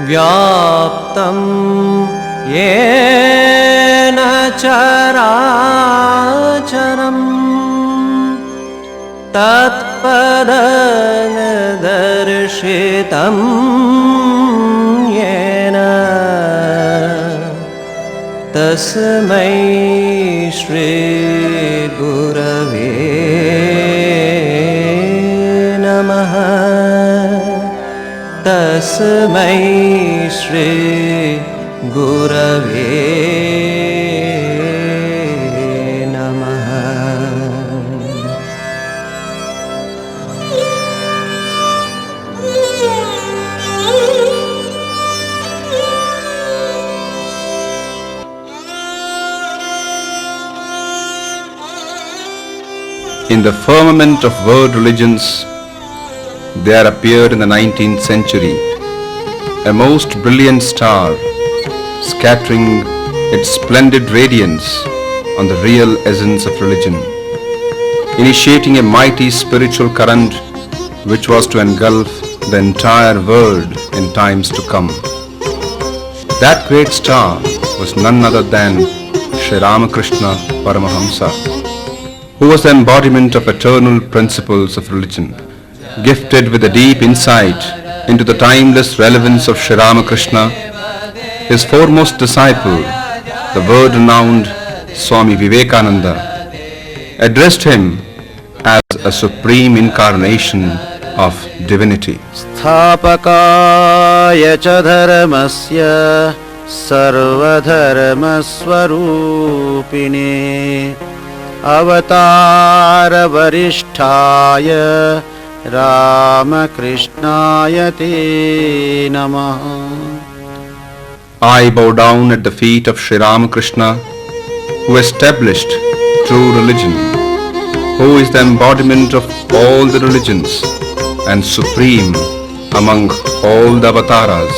व्याप्तं येन चराचरं तत्पदं दर्शितं येन तस्मै श्री गुरवे नमः। तस्मै श्री गुरवे नमः। In the firmament of world religions, there appeared in the 19th century a most brilliant star, scattering its splendid radiance on the real essence of religion, initiating a mighty spiritual current which was to engulf the entire world in times to come. That great star was none other than Sri Ramakrishna Paramahamsa, who was the embodiment of eternal principles of religion. Gifted with a deep insight into the timeless relevance of Sri Ramakrishna, his foremost disciple, the world-renowned Swami Vivekananda, addressed him as a supreme incarnation of divinity. Sthapakaya cha dharmasya sarvadharmaswarupine avatara varisthaya Ramakrishnaya te namaha. I bow down at the feet of Sri Ramakrishna, who established true religion, who is the embodiment of all the religions and supreme among all the avatars,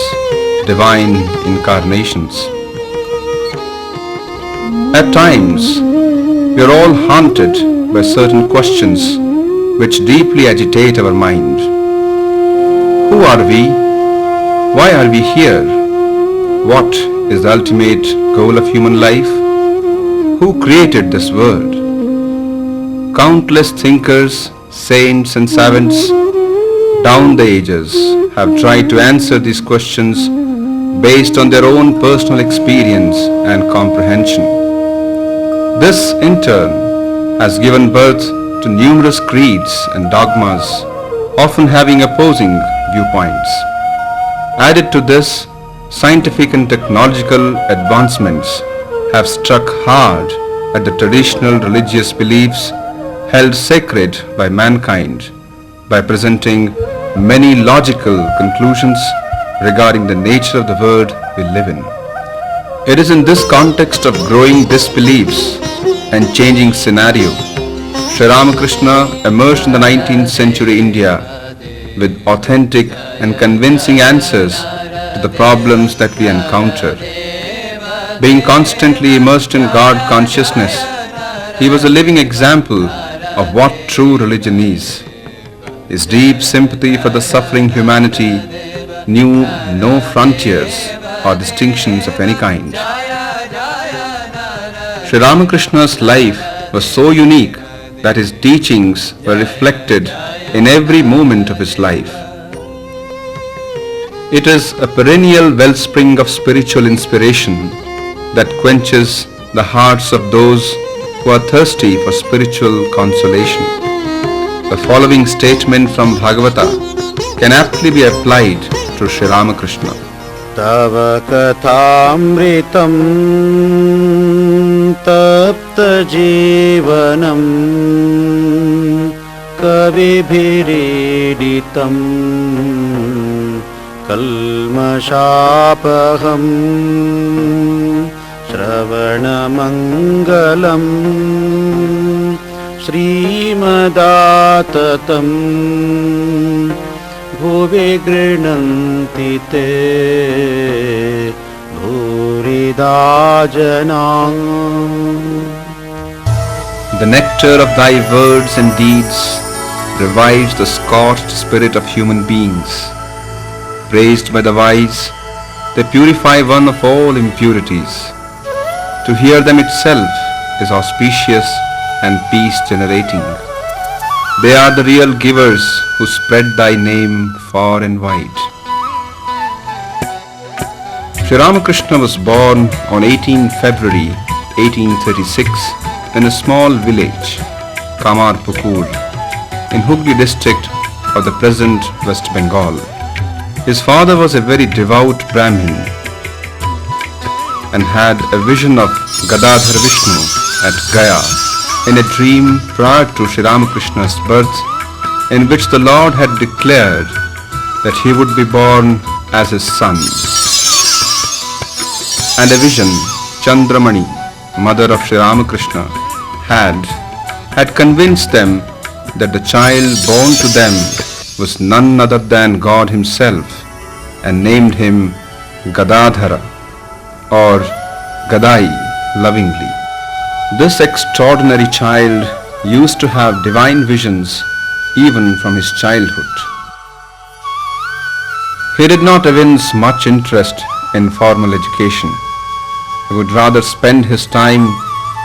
divine incarnations. At times, we are all haunted by certain questions which deeply agitate our mind. Who are we? Why are we here? What is the ultimate goal of human life? Who created this world? Countless thinkers, saints and savants down the ages have tried to answer these questions based on their own personal experience and comprehension. This in turn has given birth to numerous creeds and dogmas, often having opposing viewpoints. Added to this, scientific and technological advancements have struck hard at the traditional religious beliefs held sacred by mankind by presenting many logical conclusions regarding the nature of the world we live in. It is in this context of growing disbeliefs and changing scenario, Sri Ramakrishna emerged in the 19th century India with authentic and convincing answers to the problems that we encounter. Being constantly immersed in God consciousness, he was a living example of what true religion is. His deep sympathy for the suffering humanity knew no frontiers or distinctions of any kind. Sri Ramakrishna's life was so unique that his teachings were reflected in every moment of his life. It is a perennial wellspring of spiritual inspiration that quenches the hearts of those who are thirsty for spiritual consolation. The following statement from Bhagavata can aptly be applied to Sri Ramakrishna. Tava kathamritam tapta jivanam kavibhiriditam kalmashapaham shravanamangalam श्रीमदाततं भुवि गृह्णन्ति ते भूरिदा जनाः। The nectar of thy words and deeds revives the scorched spirit of human beings. Praised by the wise, they purify one of all impurities. To hear them itself is auspicious and peace-generating. They are the real givers who spread thy name far and wide. Sri Ramakrishna was born on 18 February 1836 in a small village, Kamarpukur, in Hooghly district of the present West Bengal. His father was a very devout Brahmin and had a vision of Gadadhar Vishnu at Gaya in a dream prior to Sri Ramakrishna's birth, in which the Lord had declared that he would be born as his son. And a vision, Chandramani, mother of Sri Ramakrishna, had convinced them that the child born to them was none other than God himself, and named him Gadadhara or Gadai lovingly. This extraordinary child used to have divine visions even from his childhood. He did not evince much interest in formal education. He would rather spend his time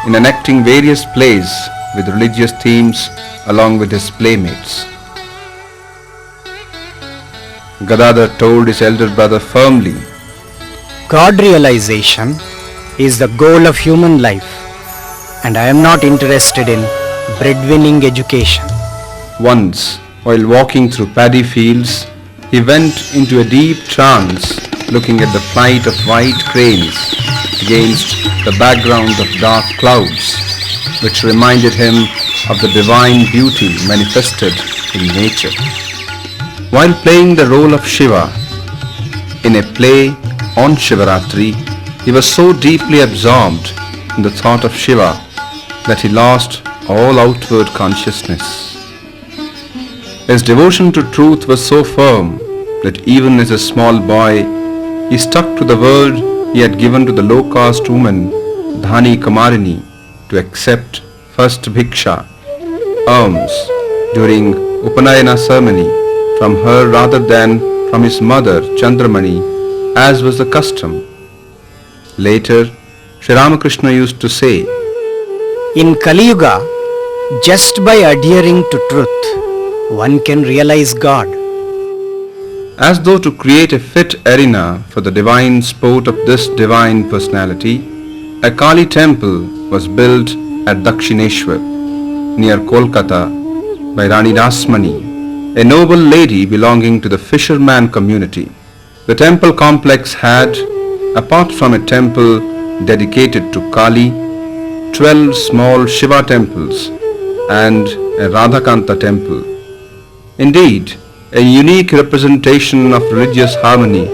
in enacting various plays with religious themes along with his playmates. Gadadhar told his elder brother firmly, God realization is the goal of human life, and I am not interested in breadwinning education. Once, while walking through paddy fields, he went into a deep trance, looking at the flight of white cranes against the background of dark clouds, which reminded him of the divine beauty manifested in nature. While playing the role of Shiva in a play on Shivaratri, he was so deeply absorbed in the thought of Shiva that he lost all outward consciousness. His devotion to truth was so firm that even as a small boy, he stuck to the word he had given to the low-caste woman Dhani Kamarini to accept first bhiksha, alms, during Upanayana ceremony from her rather than from his mother Chandramani, as was the custom. Later, Sri Ramakrishna used to say, In Kali Yuga, just by adhering to truth, one can realize God. as though to create a fit arena for the divine sport of this divine personality, a Kali temple was built at Dakshineshwar, near Kolkata, by Rani Rasmani, a noble lady belonging to the fisherman community. The temple complex had, apart from a temple dedicated to Kali, 12 small Shiva temples and a Radhakanta temple. Indeed, a unique representation of religious harmony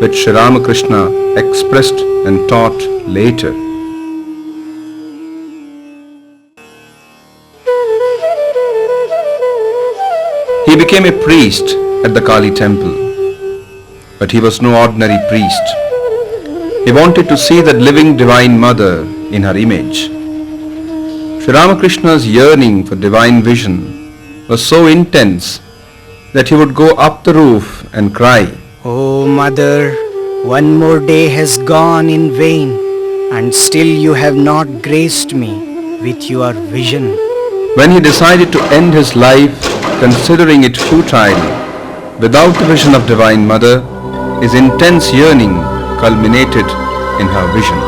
which Sri Ramakrishna expressed and taught later. He became a priest at the Kali temple, but he was no ordinary priest. He wanted to see that living Divine Mother in her image. Sri Ramakrishna's yearning for divine vision was so intense that he would go up the roof and cry, Oh Mother, one more day has gone in vain, and still you have not graced me with your vision. when he decided to end his life, considering it futile, without the vision of Divine Mother, his intense yearning culminated in her vision.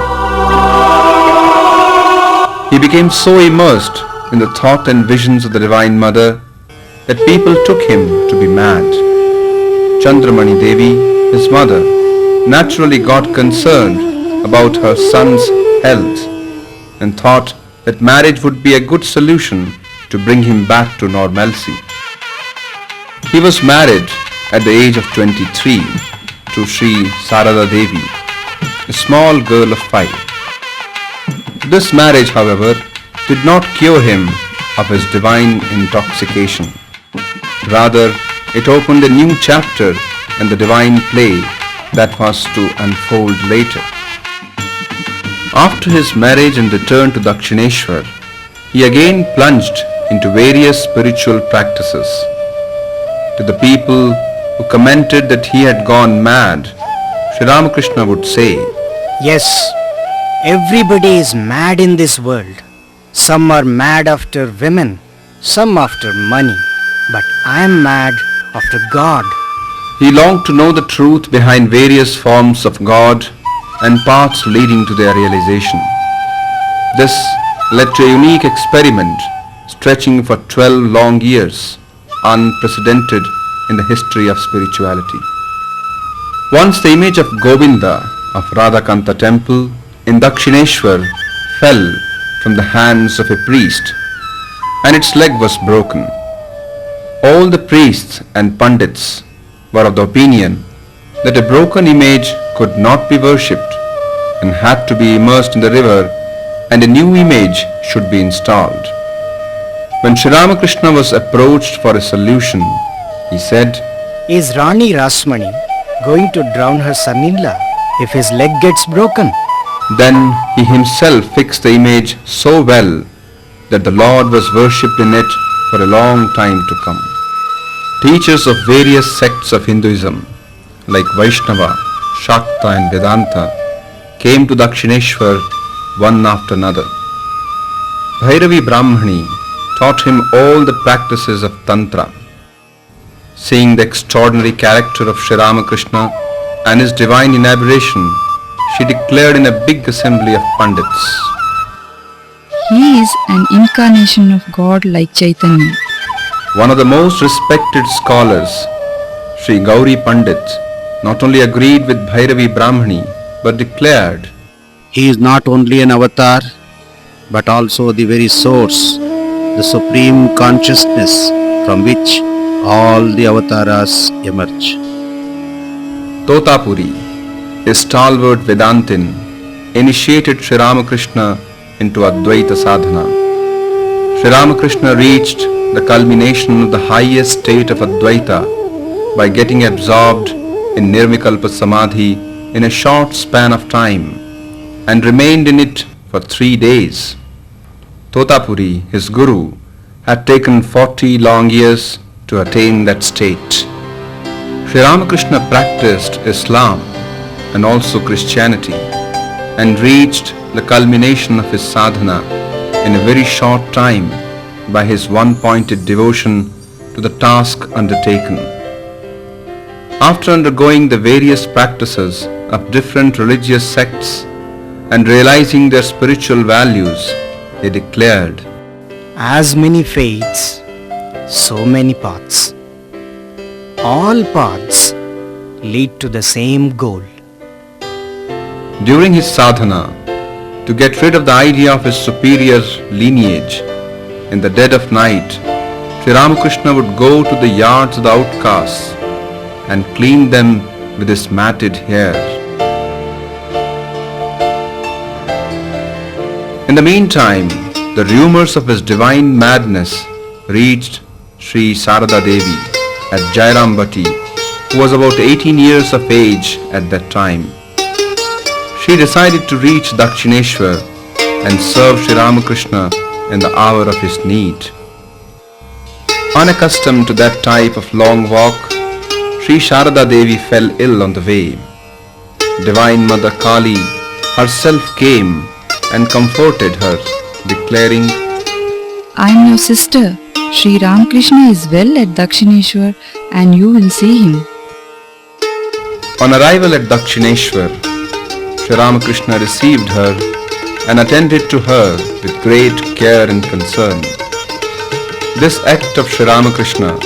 He became so immersed in the thought and visions of the Divine Mother that people took him to be mad. Chandramani Devi, his mother, naturally got concerned about her son's health and thought that marriage would be a good solution to bring him back to normalcy. He was married at the age of 23 to Sri Sarada Devi, a small girl of 5. This marriage, however, did not cure him of his divine intoxication. Rather, it opened a new chapter in the divine play that was to unfold later. After his marriage and return to Dakshineshwar, he again plunged into various spiritual practices. To the people who commented that he had gone mad, Sri Ramakrishna would say, Yes, everybody is mad in this world. Some are mad after women, some after money, but I am mad after God. he longed to know the truth behind various forms of God and paths leading to their realization. This led to a unique experiment stretching for 12 long years, unprecedented in the history of spirituality. Once the image of Govinda of Radhakanta temple in Dakshineshwar fell from the hands of a priest and its leg was broken. All the priests and pandits were of the opinion that a broken image could not be worshipped and had to be immersed in the river and a new image should be installed. When Sri Ramakrishna was approached for a solution, he said, Is Rani Rasmani going to drown her son-in-law if his leg gets broken? Then he himself fixed the image so well that the Lord was worshipped in it for a long time to come. Teachers of various sects of Hinduism like Vaishnava, Shakta and Vedanta came to Dakshineshwar one after another. Bhairavi Brahmani taught him all the practices of Tantra. Seeing the extraordinary character of Sri Ramakrishna and his divine inauguration, she declared in a big assembly of Pandits, He is an incarnation of God like Chaitanya. One of the most respected scholars, Sri Gauri Pandit, not only agreed with Bhairavi Brahmani but declared, He is not only an avatar, but also the very source, the supreme consciousness from which all the avatars emerge. Totapuri, a stalwart Vedantin, initiated Sri Ramakrishna into Advaita sadhana. Sri Ramakrishna reached the culmination of the highest state of Advaita by getting absorbed in Nirvikalpa Samadhi in a short span of time and remained in it for 3 days. Totapuri, his guru, had taken 40 long years to attain that state. Sri Ramakrishna practiced Islam and also Christianity and reached the culmination of his sadhana in a very short time by his one-pointed devotion to the task undertaken. After undergoing the various practices of different religious sects and realizing their spiritual values, he declared, As many faiths, so many paths. All paths lead to the same goal. During his sadhana, to get rid of the idea of his superior lineage, in the dead of night, Sri Ramakrishna would go to the yards of the outcasts and clean them with his matted hair. In the meantime, the rumors of his divine madness reached Sri Sarada Devi at Jairambati, who was about 18 years of age at that time. She decided to reach Dakshineshwar and serve Sri Ramakrishna in the hour of his need. Unaccustomed to that type of long walk, Sri Sharada Devi fell ill on the way. Divine Mother Kali herself came and comforted her, declaring, I am your sister. Sri Ramakrishna is well at Dakshineshwar and you will see him. On arrival at Dakshineshwar, Sri Ramakrishna received her and attended to her with great care and concern. This act of Sri Ramakrishna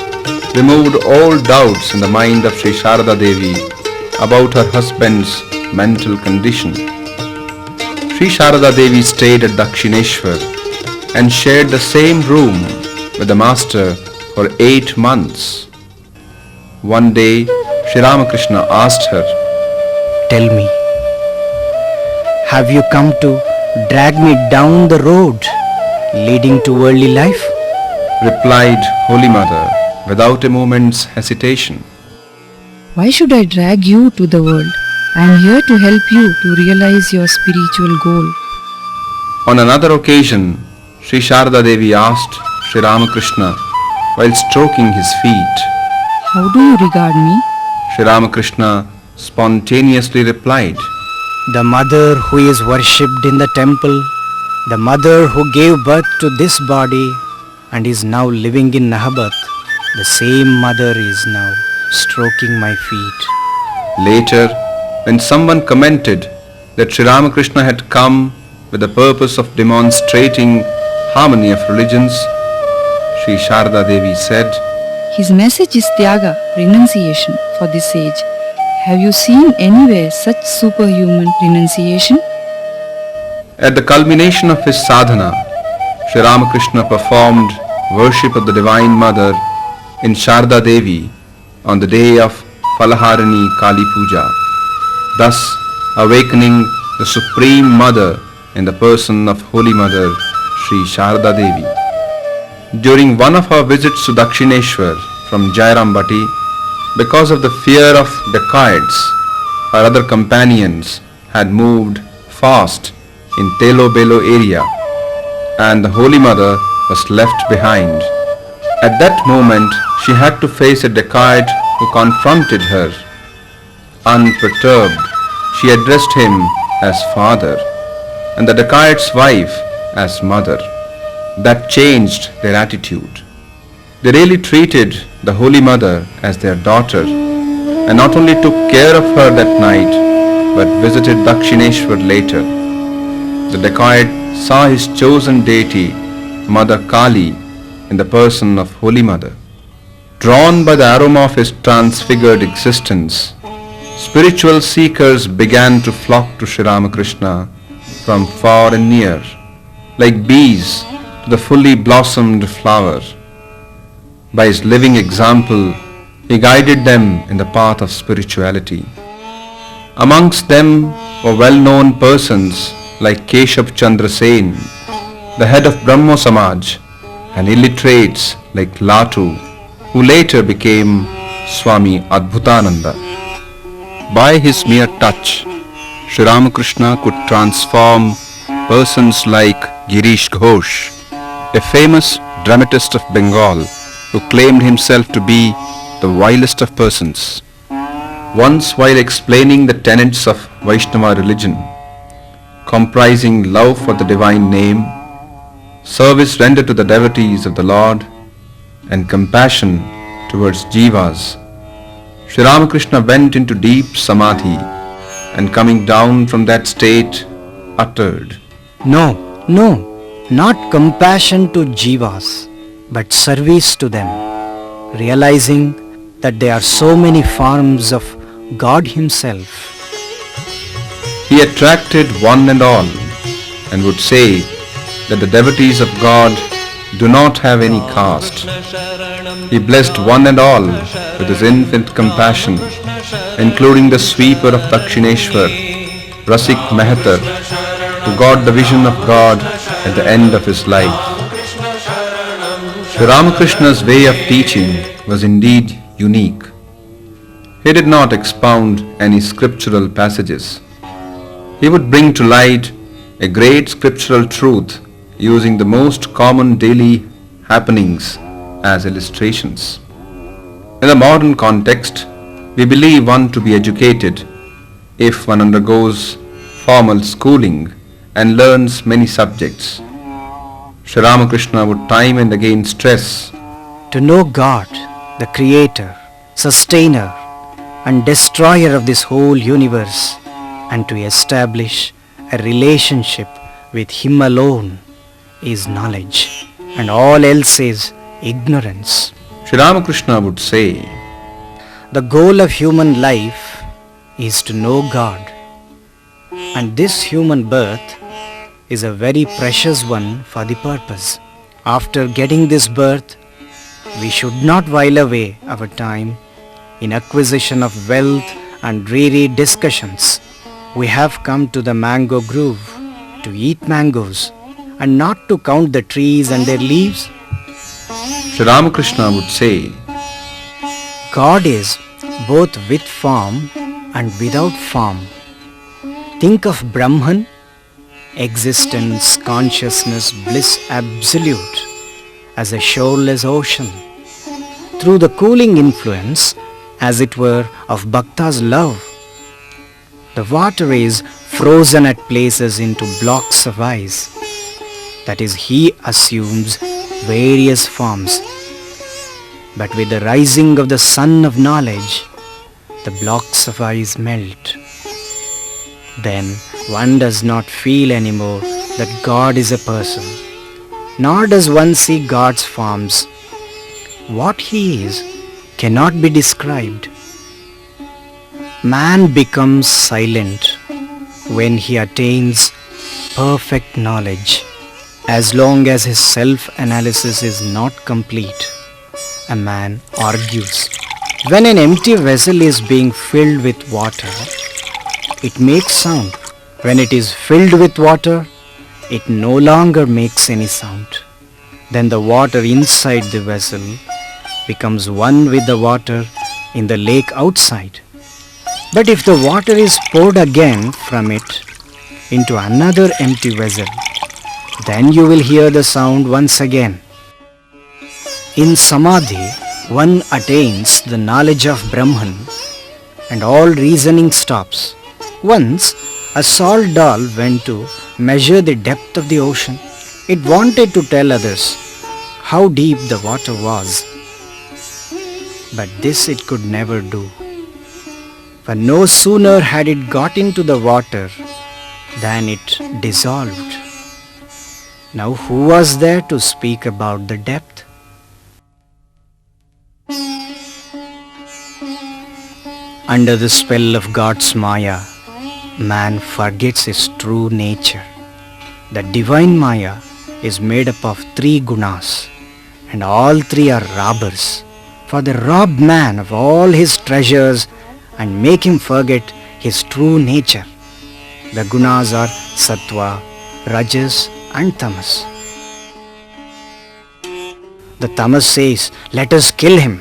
removed all doubts in the mind of Sri Sharada Devi about her husband's mental condition. Sri Sharada Devi stayed at Dakshineshwar and shared the same room with the master for 8 months. One day, Sri Ramakrishna asked her, Tell me, have you come to drag me down the road leading to worldly life? Replied Holy Mother without a moment's hesitation. Why should I drag you to the world? I am here to help you to realize your spiritual goal. On another occasion, Sri Sharada Devi asked Sri Ramakrishna while stroking his feet. How do you regard me? Sri Ramakrishna spontaneously replied, The mother who is worshipped in the temple, the mother who gave birth to this body and is now living in Nahabat, the same mother is now stroking my feet. Later, when someone commented that Sri Ramakrishna had come with the purpose of demonstrating harmony of religions, Sri Sharda Devi said, His message is Tyaga, renunciation, for this age. Have you seen anywhere such superhuman renunciation? At the culmination of his sadhana, Sri Ramakrishna performed worship of the Divine Mother in Sharda Devi on the day of Falaharini Kali Puja, thus awakening the Supreme Mother in the person of Holy Mother Sri Sharda Devi. During one of her visits to Dakshineshwar from Jairambati, because of the fear of dacoits, her other companions had moved fast in Telobelo area and the Holy Mother was left behind. At that moment, she had to face a dacoit who confronted her. Unperturbed, she addressed him as father and the dacoit's wife as mother. That changed their attitude. They really treated the Holy Mother as their daughter and not only took care of her that night but visited Dakshineshwar later. The dacoit saw his chosen deity, Mother Kali, in the person of Holy Mother. Drawn by the aroma of his transfigured existence, spiritual seekers began to flock to Sri Ramakrishna from far and near, like bees to the fully blossomed flower. By his living example, he guided them in the path of spirituality. Amongst them were well-known persons like Keshab Chandra Sen, the head of Brahmo Samaj, and illiterates like Latu, who later became Swami Adbhutananda. By his mere touch, Sri Ramakrishna could transform persons like Girish Ghosh, a famous dramatist of Bengal who claimed himself to be the vilest of persons. Once while explaining the tenets of Vaishnava religion, comprising love for the divine name, service rendered to the devotees of the Lord, and compassion towards jivas, Sri Ramakrishna went into deep samadhi and coming down from that state uttered, No, not compassion to jivas, but service to them, realizing that they are so many forms of God Himself. He attracted one and all and would say that the devotees of God do not have any caste. He blessed one and all with his infinite compassion, including the sweeper of Dakshineshwar, Rasik Mehatar, who got the vision of God at the end of his life. Sri Ramakrishna's way of teaching was indeed unique. He did not expound any scriptural passages. He would bring to light a great scriptural truth using the most common daily happenings as illustrations. In the modern context, we believe one to be educated if one undergoes formal schooling and learns many subjects. Sri Ramakrishna would time and again stress, To know God, the Creator, Sustainer and Destroyer of this whole universe, and to establish a relationship with Him alone is knowledge, and all else is ignorance. Sri Ramakrishna would say, The goal of human life is to know God, and this human birth is a very precious one for the purpose. After getting this birth, we should not while away our time in acquisition of wealth and dreary discussions. We have come to the mango grove to eat mangoes and not to count the trees and their leaves. Sri Ramakrishna would say, God is both with form and without form. Think of Brahman, existence, consciousness, bliss absolute, as a shoreless ocean. Through the cooling influence, as it were, of Bhakta's love, the water is frozen at places into blocks of ice. That is, he assumes various forms. But with the rising of the sun of knowledge, the blocks of ice melt. Then one does not feel anymore that God is a person, nor does one see God's forms. What he is cannot be described. Man becomes silent when he attains perfect knowledge. As long as his self-analysis is not complete, a man argues. When an empty vessel is being filled with water, it makes sound. When it is filled with water, it no longer makes any sound. Then the water inside the vessel becomes one with the water in the lake outside. But if the water is poured again from it into another empty vessel, then you will hear the sound once again. In Samadhi, one attains the knowledge of Brahman and all reasoning stops. Once, a salt doll went to measure the depth of the ocean. It wanted to tell others how deep the water was. But this it could never do. For no sooner had it got into the water than it dissolved. Now who was there to speak about the depth? Under the spell of God's Maya, man forgets his true nature. The divine Maya is made up of 3 gunas, and all 3 are robbers. For they rob man of all his treasures and make him forget his true nature. The gunas are Sattva, Rajas and Tamas. The Tamas says, "Let us kill him."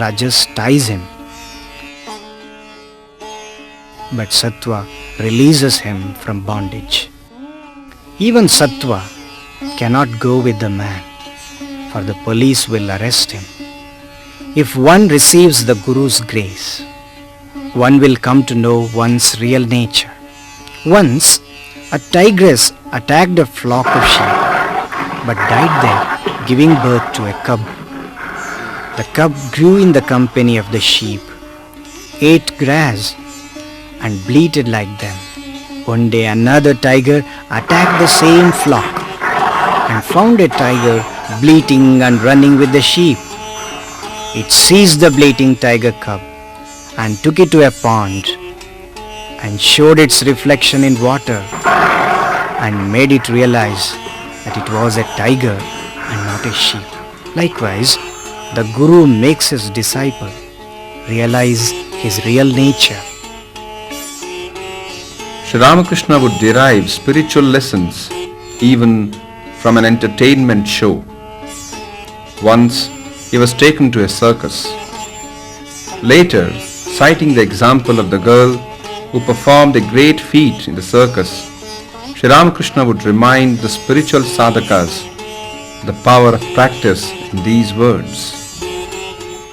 Rajas ties him. But Sattva releases him from bondage. Even Sattva cannot go with the man, for the police will arrest him. If one receives the Guru's grace, one will come to know one's real nature. Once, a tigress attacked a flock of sheep, but died there, giving birth to a cub. The cub grew in the company of the sheep, ate grass, and bleated like them. One day another tiger attacked the same flock and found a tiger bleating and running with the sheep. It seized the bleating tiger cub and took it to a pond and showed its reflection in water and made it realize that it was a tiger and not a sheep. Likewise, the Guru makes his disciple realize his real nature. Sri Ramakrishna would derive spiritual lessons even from an entertainment show. Once he was taken to a circus. Later, citing the example of the girl who performed a great feat in the circus, Sri Ramakrishna would remind the spiritual sadhakas the power of practice in these words.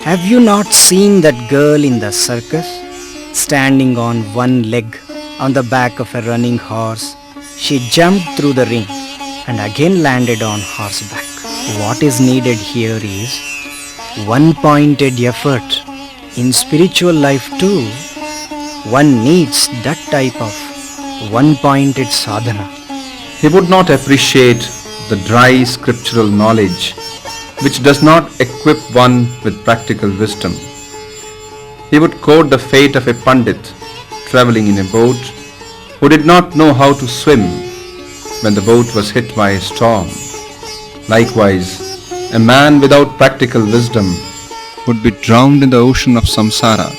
Have you not seen that girl in the circus, standing on one leg on the back of a running horse? She jumped through the ring and again landed on horseback. What is needed here is one-pointed effort. In spiritual life too, one needs that type of one-pointed sadhana. He would not appreciate the dry scriptural knowledge which does not equip one with practical wisdom. He would quote the fate of a pandit traveling in a boat who did not know how to swim when the boat was hit by a storm. Likewise, a man without practical wisdom would be drowned in the ocean of samsara,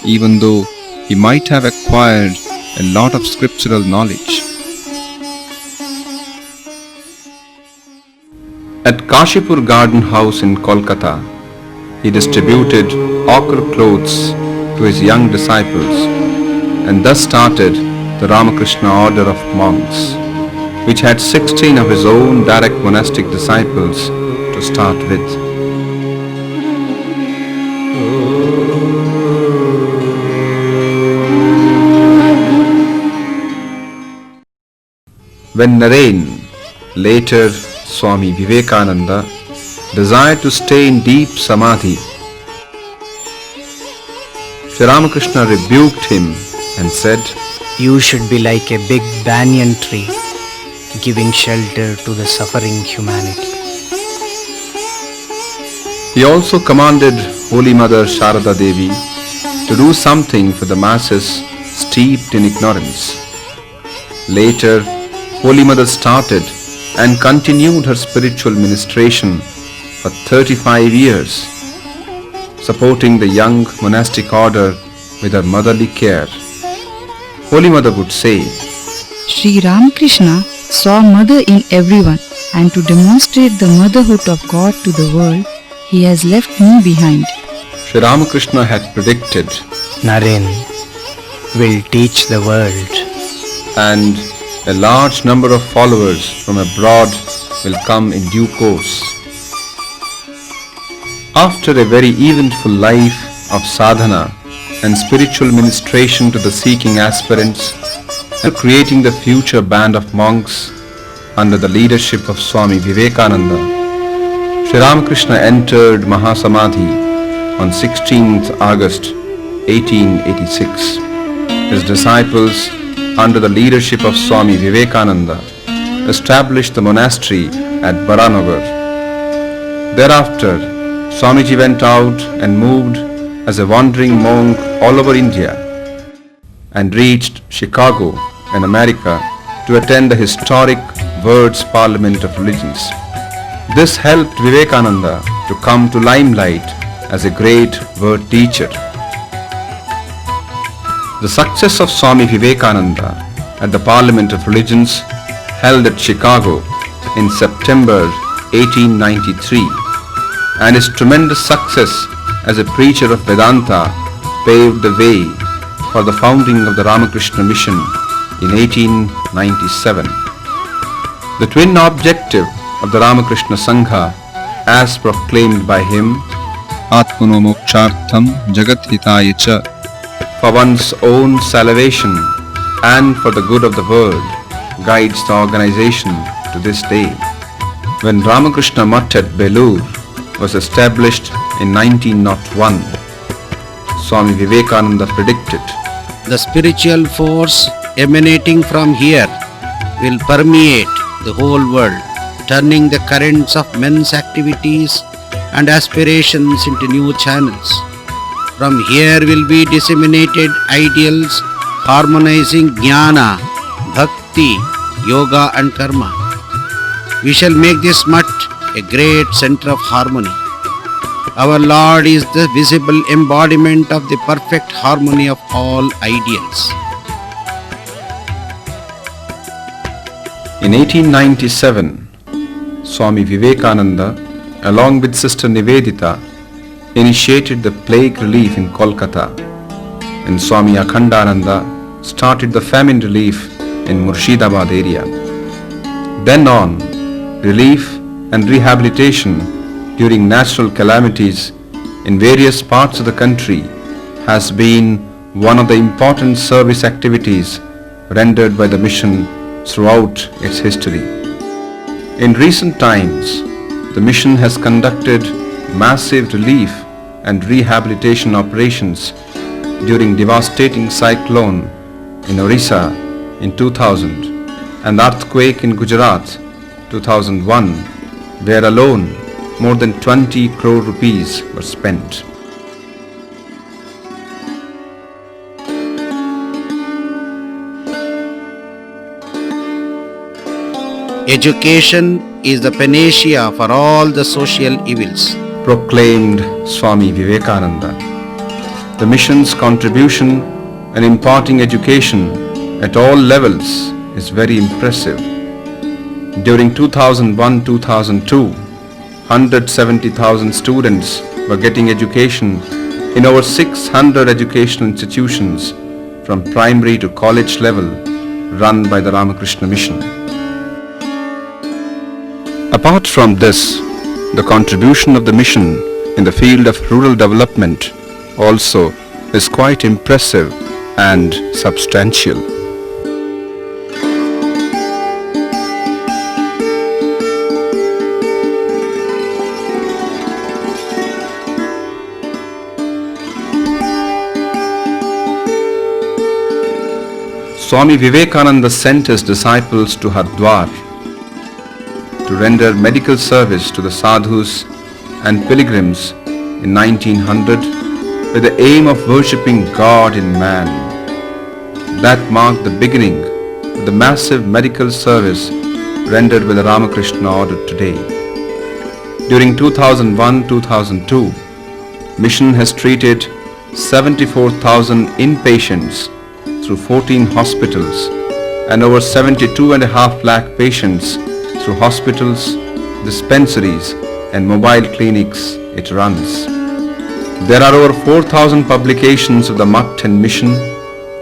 even though he might have acquired a lot of scriptural knowledge. At Kashipur Garden House in Kolkata, he distributed ochre clothes to his young disciples and thus started the Ramakrishna order of monks. which had 16 of his own direct monastic disciples to start with. When Narain, later Swami Vivekananda, desired to stay in deep samadhi, Sri Ramakrishna rebuked him and said, You should be like a big banyan tree, giving shelter to the suffering humanity. He also commanded Holy Mother Sharada Devi to do something for the masses steeped in ignorance. Later, Holy Mother started and continued her spiritual ministration for 35 years, supporting the young monastic order with her motherly care. Holy Mother would say, Sri Ramakrishna saw mother in everyone, and to demonstrate the motherhood of God to the world, he has left me behind. Sri Ramakrishna had predicted, Naren will teach the world. and a large number of followers from abroad will come in due course. After a very eventful life of sadhana and spiritual ministration to the seeking aspirants, and creating the future band of monks under the leadership of Swami Vivekananda, Sri Ramakrishna entered Mahasamadhi on 16th August 1886. His disciples, under the leadership of Swami Vivekananda, established the monastery at Baranagar. Thereafter, Swamiji went out and moved as a wandering monk all over India and reached Chicago in America to attend the historic World's Parliament of Religions. This helped Vivekananda to come to limelight as a great word teacher. The success of Swami Vivekananda at the Parliament of Religions held at Chicago in September 1893 and his tremendous success as a preacher of Vedanta paved the way for the founding of the Ramakrishna Mission in 1897. The twin objective of the Ramakrishna Sangha, as proclaimed by him, Atmano Mokshartham Jagat Hitaya Cha, for one's own salvation and for the good of the world, guides the organization to this day. When Ramakrishna Mutt at Belur was established in 1901, Swami Vivekananda predicted, The spiritual force emanating from here will permeate the whole world, turning the currents of men's activities and aspirations into new channels. From here will be disseminated ideals harmonizing jnana, bhakti, yoga and karma. We shall make this mutt a great center of harmony. Our Lord is the visible embodiment of the perfect harmony of all ideals. In 1897, Swami Vivekananda, along with Sister Nivedita, initiated the plague relief in Kolkata, and Swami Akhandananda started the famine relief in Murshidabad area. Then on, relief and rehabilitation during natural calamities in various parts of the country has been one of the important service activities rendered by the mission throughout its history. In recent times, the mission has conducted massive relief and rehabilitation operations during devastating cyclone in Orissa in 2000 and earthquake in Gujarat 2001, where alone more than 20 crore rupees were spent. Education is the panacea for all the social evils, proclaimed Swami Vivekananda. The mission's contribution in imparting education at all levels is very impressive. During 2001-2002, 170,000 students were getting education in over 600 educational institutions from primary to college level run by the Ramakrishna Mission. Apart from this, the contribution of the mission in the field of rural development also is quite impressive and substantial. Swami Vivekananda sent his disciples to Hardwar to render medical service to the sadhus and pilgrims in 1900 with the aim of worshipping God in man. That marked the beginning of the massive medical service rendered by the Ramakrishna Order today. During 2001-2002, mission has treated 74,000 inpatients through 14 hospitals and over 72.5 lakh patients through hospitals, dispensaries and mobile clinics it runs. There are over 4,000 publications of the Mutt and Mission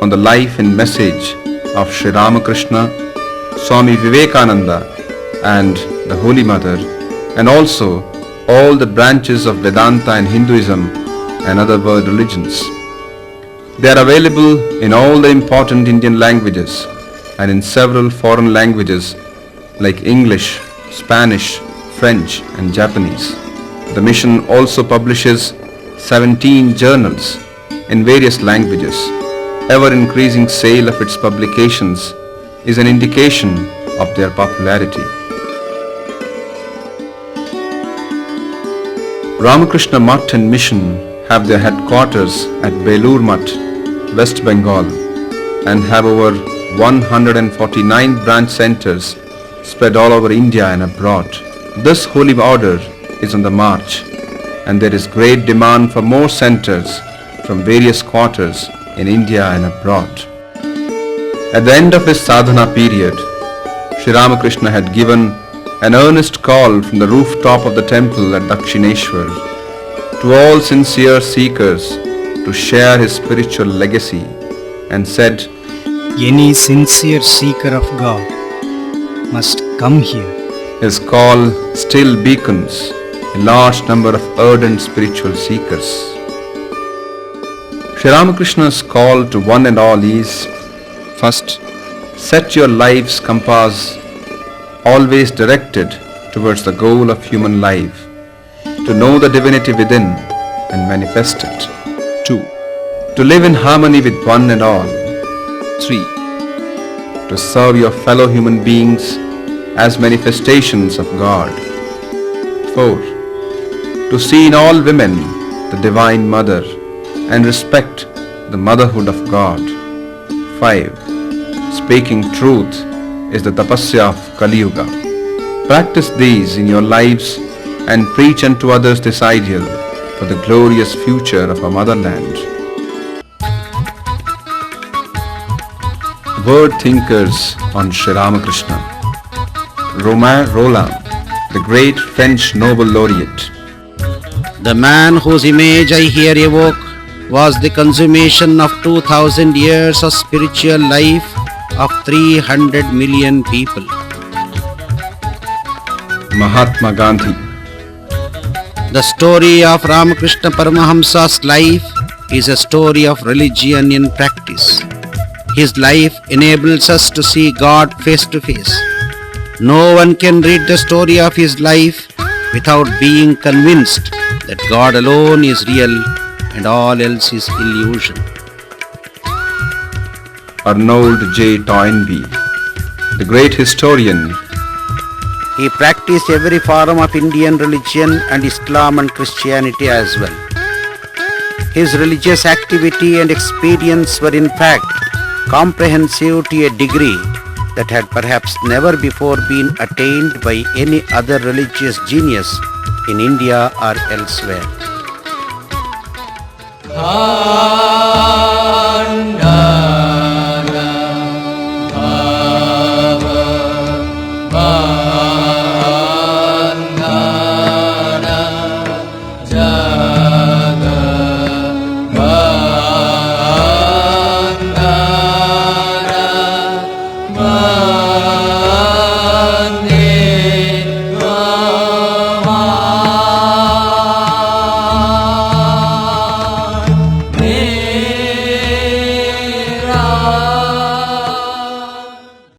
on the life and message of Sri Ramakrishna, Swami Vivekananda and the Holy Mother, and also all the branches of Vedanta and Hinduism and other world religions. They are available in all the important Indian languages and in several foreign languages like English, Spanish, French and Japanese. The mission also publishes 17 journals in various languages. Ever increasing sale of its publications is an indication of their popularity. Ramakrishna Mutt and Mission have their headquarters at Belur Mutt, West Bengal, and have over 149 branch centers spread all over India and abroad. This holy order is on the march, and there is great demand for more centers from various quarters in India and abroad. At the end of his sadhana period, Sri Ramakrishna had given an earnest call from the rooftop of the temple at Dakshineshwar to all sincere seekers to share his spiritual legacy, and said, Any sincere seeker of God must come here. His call still beacons a large number of ardent spiritual seekers. Sri Ramakrishna's call to one and all is, first, set your life's compass always directed towards the goal of human life, to know the divinity within and manifest it. 2. To live in harmony with one and all. 3. To serve your fellow human beings as manifestations of God. 4. To see in all women the Divine Mother and respect the motherhood of God. 5. Speaking truth is the tapasya of Kali Yuga. Practice these in your lives and preach unto others this ideal for the glorious future of our motherland. Word thinkers on Sri Ramakrishna. Romain Rolland, the great French Nobel laureate. The man whose image I here evoke was the consummation of 2000 years of spiritual life of 300 million people. Mahatma Gandhi. The story of Ramakrishna Paramahamsa's life is a story of religion in practice. His life enables us to see God face to face. No one can read the story of his life without being convinced that God alone is real and all else is illusion. Arnold J. Toynbee, the great historian. He practiced every form of Indian religion and Islam and Christianity as well. His religious activity and experience were in fact comprehensive to a degree that had perhaps never before been attained by any other religious genius in India or elsewhere.